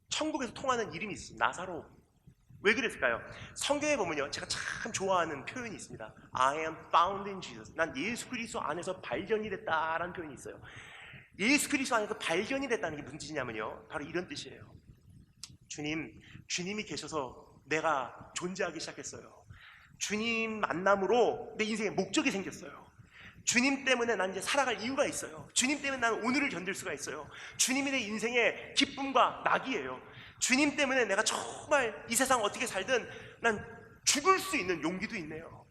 천국에서 통하는 이름이 있습니다. 나사로. 왜 그랬을까요? 성경에 보면요, 제가 참 좋아하는 표현이 있습니다. I am found in Jesus. 난 예수 그리스도 안에서 발견이 됐다라는 표현이 있어요. 예수 그리스도 안에서 발견이 됐다는 게 무슨 뜻이냐면요, 바로 이런 뜻이에요. 주님이 계셔서 내가 존재하기 시작했어요. 주님 만남으로 내 인생에 목적이 생겼어요. 주님 때문에 난 이제 살아갈 이유가 있어요. 주님 때문에 난 오늘을 견딜 수가 있어요. 주님이 내 인생의 기쁨과 낙이에요. 주님 때문에 내가 정말 이 세상 어떻게 살든 난 죽을 수 있는 용기도 있네요.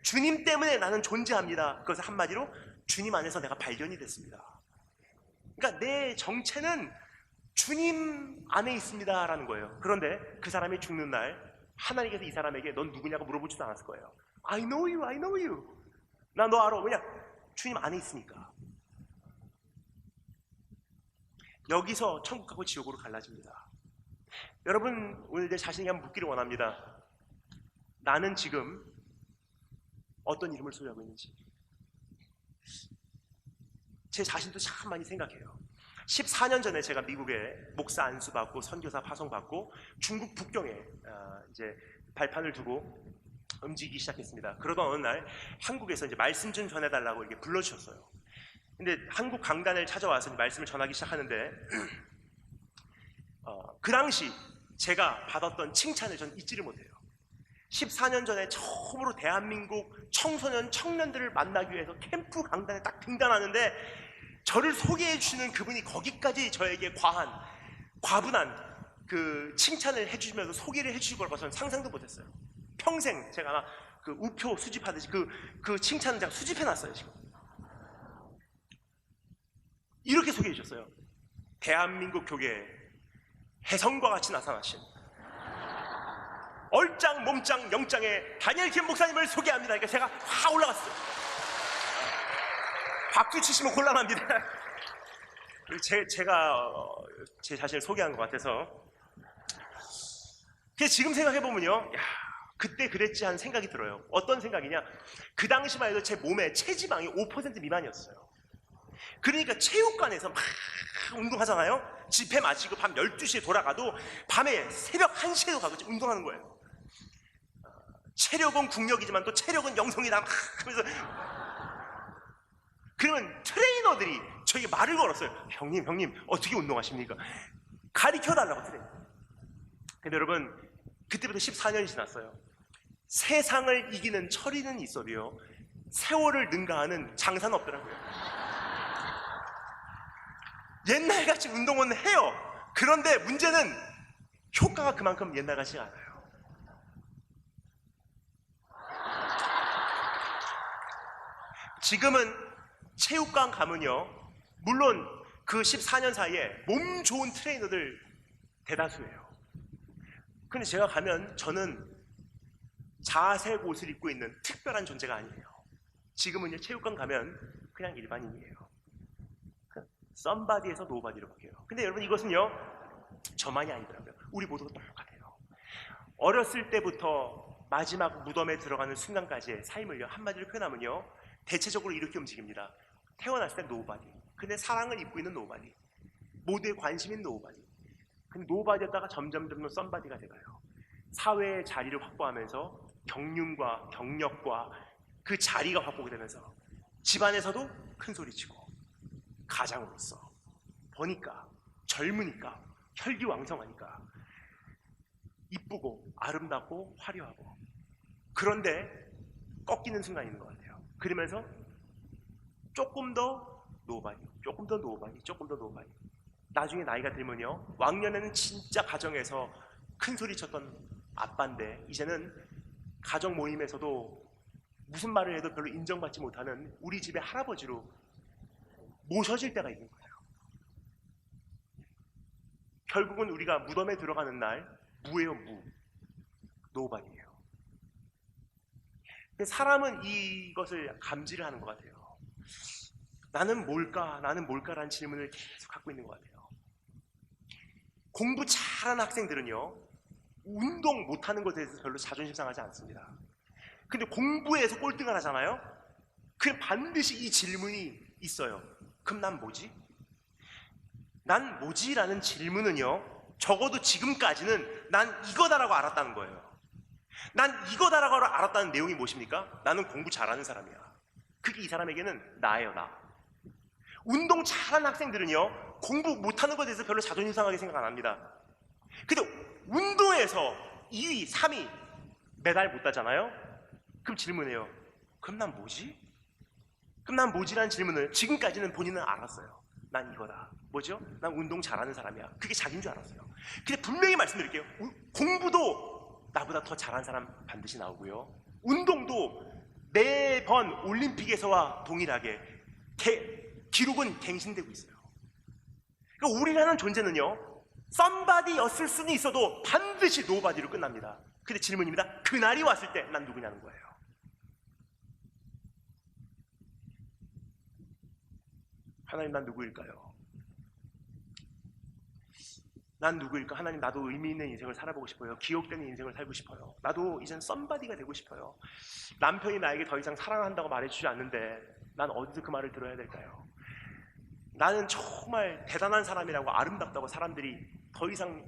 주님 때문에 나는 존재합니다. 그것을 한마디로 주님 안에서 내가 발견이 됐습니다. 그러니까 내 정체는 주님 안에 있습니다 라는 거예요. 그런데 그 사람이 죽는 날 하나님께서 이 사람에게 넌 누구냐고 물어보지도 않았을 거예요. I know you, I know you. 나 너 알아. 왜냐? 주님 안에 있으니까. 여기서 천국하고 지옥으로 갈라집니다. 여러분, 오늘 내 자신에게 한번 묻기를 원합니다. 나는 지금 어떤 이름을 소유하고 있는지. 제 자신도 참 많이 생각해요. 14년 전에 제가 미국에 목사 안수받고 선교사 파송받고 중국 북경에 이제 발판을 두고 움직이기 시작했습니다. 그러던 어느 날 한국에서 이제 말씀 좀 전해달라고 이렇게 불러주셨어요. 근데 한국 강단을 찾아와서 말씀을 전하기 시작하는데 그 당시 제가 받았던 칭찬을 전 잊지를 못해요. 14년 전에 처음으로 대한민국 청년들을 만나기 위해서 캠프 강단에 딱 등단하는데 저를 소개해 주시는 그분이 거기까지 저에게 과분한 그 칭찬을 해주시면서 소개를 해주실 거라고 저는 상상도 못했어요. 평생 제가 아마 그 우표 수집하듯이 그 칭찬을 제가 수집해놨어요. 지금 이렇게 소개해 주셨어요. 대한민국 교회에 혜성과 같이 나타나신 얼짱 몸짱 영짱의 다니엘 김 목사님을 소개합니다. 그러니까 제가 확 올라갔어요. 박수 치시면 곤란합니다. 제가 제 자신을 소개한 것 같아서. 지금 생각해보면요, 야, 그때 그랬지 하는 생각이 들어요. 어떤 생각이냐, 그 당시만 해도 제 몸에 체지방이 5% 미만이었어요. 그러니까 체육관에서 막 운동하잖아요. 집회 마치고 밤 12시에 돌아가도 밤에 새벽 1시에도 가고 운동하는 거예요. 체력은 국력이지만 또 체력은 영성이다 막 하면서. 그러면 트레이너들이 저에게 말을 걸었어요. 형님 어떻게 운동하십니까? 가르쳐달라고 트레이너. 근데 여러분, 그때부터 14년이 지났어요. 세상을 이기는 철이는 있어도요, 세월을 능가하는 장사는 없더라고요. 옛날같이 운동은 해요. 그런데 문제는 효과가 그만큼 옛날같이 않아요. 지금은 체육관 가면요, 물론 그 14년 사이에 몸 좋은 트레이너들 대다수예요. 근데 제가 가면 저는 자색 옷을 입고 있는 특별한 존재가 아니에요. 지금은요, 체육관 가면 그냥 일반인이에요. 썸바디에서 노바디로 바뀌어요. 근데 여러분, 이것은요, 저만이 아니더라고요. 우리 모두가 똑같아요. 어렸을 때부터 마지막 무덤에 들어가는 순간까지의 삶을요, 한마디로 표현하면요, 대체적으로 이렇게 움직입니다. 태어났을 때 노바디, 근데 사랑을 입고 있는 노바디, 모두의 관심인 노바디. 근데 노바디였다가 점점 썸바디가 돼가요. 사회의 자리를 확보하면서 경륜과 경력과 그 자리가 확보가 되면서 집안에서도 큰 소리치고, 가장으로서 보니까 젊으니까 혈기왕성하니까 이쁘고 아름답고 화려하고, 그런데 꺾이는 순간이 있는 것 같아요. 그러면서 조금 더 노바디, 조금 더 노바디, 조금 더 노바디. 나중에 나이가 들면요, 왕년에는 진짜 가정에서 큰 소리 쳤던 아빠인데 이제는 가정 모임에서도 무슨 말을 해도 별로 인정받지 못하는 우리 집의 할아버지로 모셔질 때가 있는 거예요. 결국은 우리가 무덤에 들어가는 날 무예요, 무. 노바디예요. 근데 사람은 이것을 감지를 하는 것 같아요. 나는 뭘까? 나는 뭘까라는 질문을 계속 갖고 있는 것 같아요. 공부 잘하는 학생들은요, 운동 못하는 것에 대해서 별로 자존심 상하지 않습니다. 근데 공부에서 꼴등을 하잖아요? 그럼 반드시 이 질문이 있어요. 그럼 난 뭐지? 난 뭐지? 라는 질문은요, 적어도 지금까지는 난 이거다라고 알았다는 거예요. 난 이거다라고 알았다는 내용이 무엇입니까? 나는 공부 잘하는 사람이야. 그게 이 사람에게는 나예요, 나. 운동 잘하는 학생들은요, 공부 못하는 것에 대해서 별로 자존심 상하게 생각 안 합니다. 근데 운동에서 2위, 3위 메달 못 따잖아요? 그럼 질문해요. 그럼 난 뭐지? 그럼 난 뭐지라는 질문을 지금까지는 본인은 알았어요. 난 이거다. 뭐죠? 난 운동 잘하는 사람이야. 그게 자기인 줄 알았어요. 근데 분명히 말씀드릴게요. 공부도 나보다 더 잘하는 사람 반드시 나오고요, 운동도 매번 올림픽에서와 동일하게 기록은 갱신되고 있어요. 그러니까 우리라는 존재는요, 썸바디였을 수는 있어도 반드시 노바디로 끝납니다. 근데 질문입니다. 그날이 왔을 때 난 누구냐는 거예요. 하나님, 난 누구일까요? 난 누구일까? 하나님, 나도 의미 있는 인생을 살아보고 싶어요. 기억되는 인생을 살고 싶어요. 나도 이젠 썸바디가 되고 싶어요. 남편이 나에게 더 이상 사랑한다고 말해주지 않는데 난 어디서 그 말을 들어야 될까요? 나는 정말 대단한 사람이라고, 아름답다고 사람들이 더 이상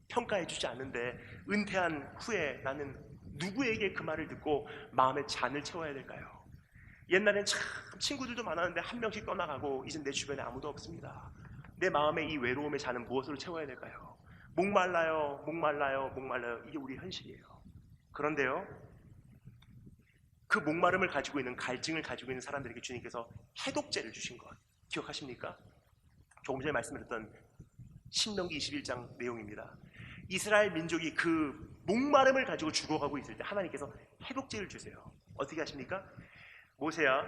평가해주지 않는데 은퇴한 후에 나는 누구에게 그 말을 듣고 마음의 잔을 채워야 될까요? 옛날엔 참 친구들도 많았는데 한 명씩 떠나가고 이젠 내 주변에 아무도 없습니다. 내 마음의 이 외로움의 잔은 무엇으로 채워야 될까요? 목말라요, 목말라요, 목말라요. 이게 우리 현실이에요. 그런데요, 그 목마름을 가지고 있는, 갈증을 가지고 있는 사람들에게 주님께서 해독제를 주신 것 기억하십니까? 조금 전에 말씀드렸던 신명기 21장 내용입니다. 이스라엘 민족이 그 목마름을 가지고 죽어가고 있을 때 하나님께서 해독제를 주세요. 어떻게 하십니까? 모세야,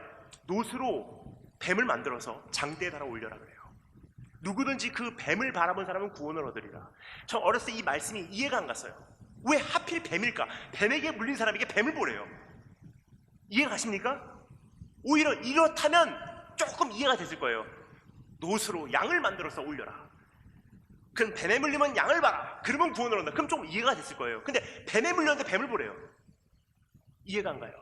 놋으로 뱀을 만들어서 장대에 달아 올려라 그래요. 누구든지 그 뱀을 바라본 사람은 구원을 얻으리라. 저 어렸을 때 이 말씀이 이해가 안 갔어요. 왜 하필 뱀일까? 뱀에게 물린 사람에게 뱀을 보래요. 이해가 가십니까? 오히려 이렇다면 조금 이해가 됐을 거예요. 놋으로 양을 만들어서 올려라. 그럼 뱀에 물리면 양을 봐라. 그러면 구원을 얻는다. 그럼 조금 이해가 됐을 거예요. 근데 뱀에 물렸는데 뱀을 보래요. 이해가 안 가요.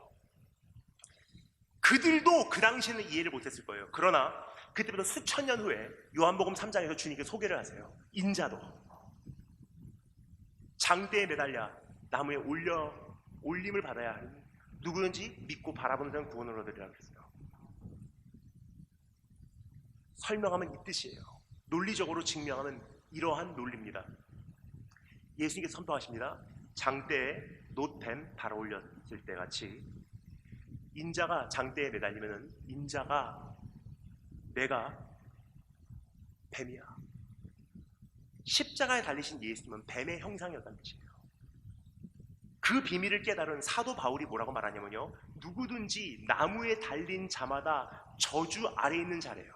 그들도 그 당시에는 이해를 못했을 거예요. 그러나 그때부터 수천 년 후에 요한복음 3장에서 주님께서 소개를 하세요. 인자도 장대에 매달려 나무에 올림을 받아야 하니 누구든지 믿고 바라보는 자는 구원을 얻으리라 그랬어요. 설명하면 이 뜻이에요. 논리적으로 증명하면 이러한 논리입니다. 예수님께서 선포하십니다. 장대에 놋뱀 달아 올렸을 때 같이 인자가 장대에 매달리면 인자가 내가 뱀이야. 십자가에 달리신 예수님은 뱀의 형상이었다는 뜻이에요. 그 비밀을 깨달은 사도 바울이 뭐라고 말하냐면요, 누구든지 나무에 달린 자마다 저주 아래에 있는 자래요.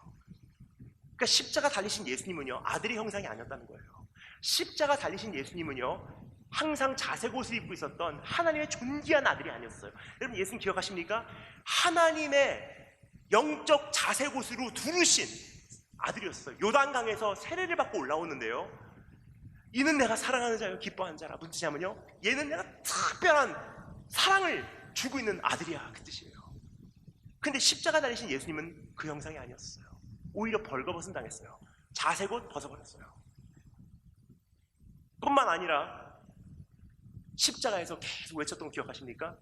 그러니까 십자가 달리신 예수님은요, 아들의 형상이 아니었다는 거예요. 십자가 달리신 예수님은요, 항상 자색 옷을 입고 있었던 하나님의 존귀한 아들이 아니었어요. 여러분, 예수님 기억하십니까? 하나님의 영적 자색 옷으로 두르신 아들이었어요. 요단강에서 세례를 받고 올라오는데요, 이는 내가 사랑하는 자요 기뻐하는 자라. 무슨 뜻이냐면요, 얘는 내가 특별한 사랑을 주고 있는 아들이야, 그 뜻이에요. 근데 십자가 달리신 예수님은 그 형상이 아니었어요. 오히려 벌거벗은 당했어요. 자색 옷 벗어버렸어요. 뿐만 아니라 십자가에서 계속 외쳤던 거 기억하십니까?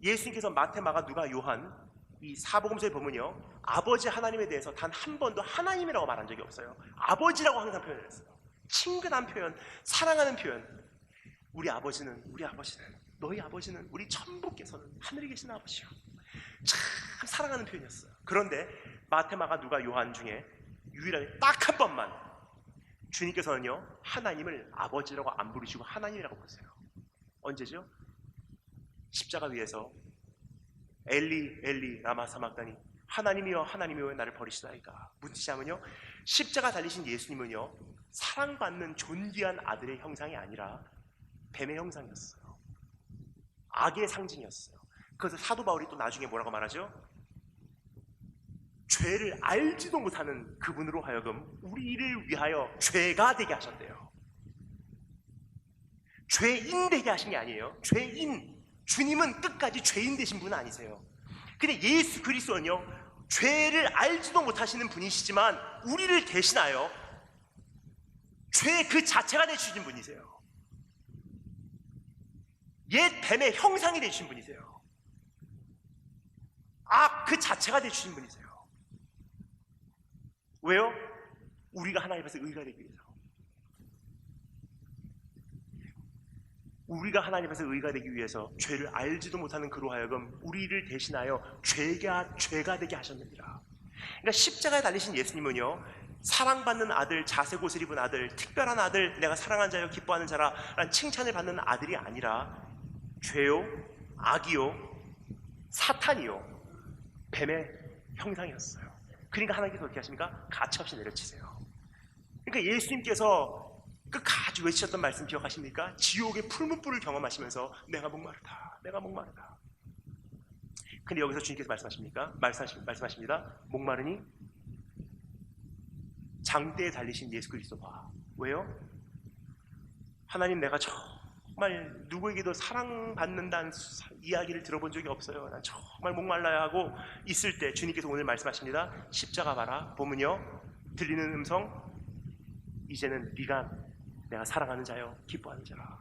예수님께서 마태, 마가, 누가, 요한 이 사복음서에 보면요, 아버지 하나님에 대해서 단 한 번도 하나님이라고 말한 적이 없어요. 아버지라고 항상 표현을 했어요. 친근한 표현, 사랑하는 표현. 우리 아버지는 너희 아버지는 우리 천부께서는 하늘에 계신 아버지요. 참 사랑하는 표현이었어요. 그런데 마태, 마가, 누가, 요한 중에 유일하게 딱 한 번만 주님께서는요, 하나님을 아버지라고 안 부르시고 하나님이라고 부르세요. 언제죠? 십자가 위에서 엘리 엘리 라마 사막다니, 하나님이여 하나님이여 왜 나를 버리시나이까. 무슨 뜻이냐면요, 십자가 달리신 예수님은요, 사랑받는 존귀한 아들의 형상이 아니라 뱀의 형상이었어요. 악의 상징이었어요. 그래서 사도 바울이 또 나중에 뭐라고 말하죠? 죄를 알지도 못하는 그분으로 하여금 우리를 위하여 죄가 되게 하셨대요. 죄인 되게 하신 게 아니에요. 죄인, 주님은 끝까지 죄인 되신 분은 아니세요. 근데 예수 그리스도는요, 죄를 알지도 못하시는 분이시지만 우리를 대신하여 죄 그 자체가 되시는 분이세요. 옛 뱀의 형상이 되신 분이세요. 악 그 자체가 되신 분이세요. 왜요? 우리가 하나님 앞에서 의가 되기 위해서. 우리가 하나님 앞에서 의가 되기 위해서 죄를 알지도 못하는 그로 하여금 우리를 대신하여 죄가 되게 하셨느니라. 그러니까 십자가에 달리신 예수님은요, 사랑받는 아들, 자색 옷을 입은 아들, 특별한 아들, 내가 사랑하는 자요 기뻐하는 자라라는 칭찬을 받는 아들이 아니라 죄요, 악이요, 사탄이요, 뱀의 형상이었어요. 그러니까 하나님께서 어떻게 하십니까? 가차없이 내려치세요. 그러니까 예수님께서 끝까지 외치셨던 말씀 기억하십니까? 지옥의 풀문불을 경험하시면서 내가 목마르다, 내가 목마르다. 근데 여기서 주님께서 말씀하십니까? 말씀하십니다. 목마르니 장대에 달리신 예수 그리스도 봐. 왜요? 하나님, 내가 정말 누구에게도 사랑받는다는 이야기를 들어본 적이 없어요. 난 정말 목말라야 하고 있을 때 주님께서 오늘 말씀하십니다. 십자가 봐라. 보면요, 들리는 음성, 이제는 네가 내가 사랑하는 자요 기뻐하는 자라.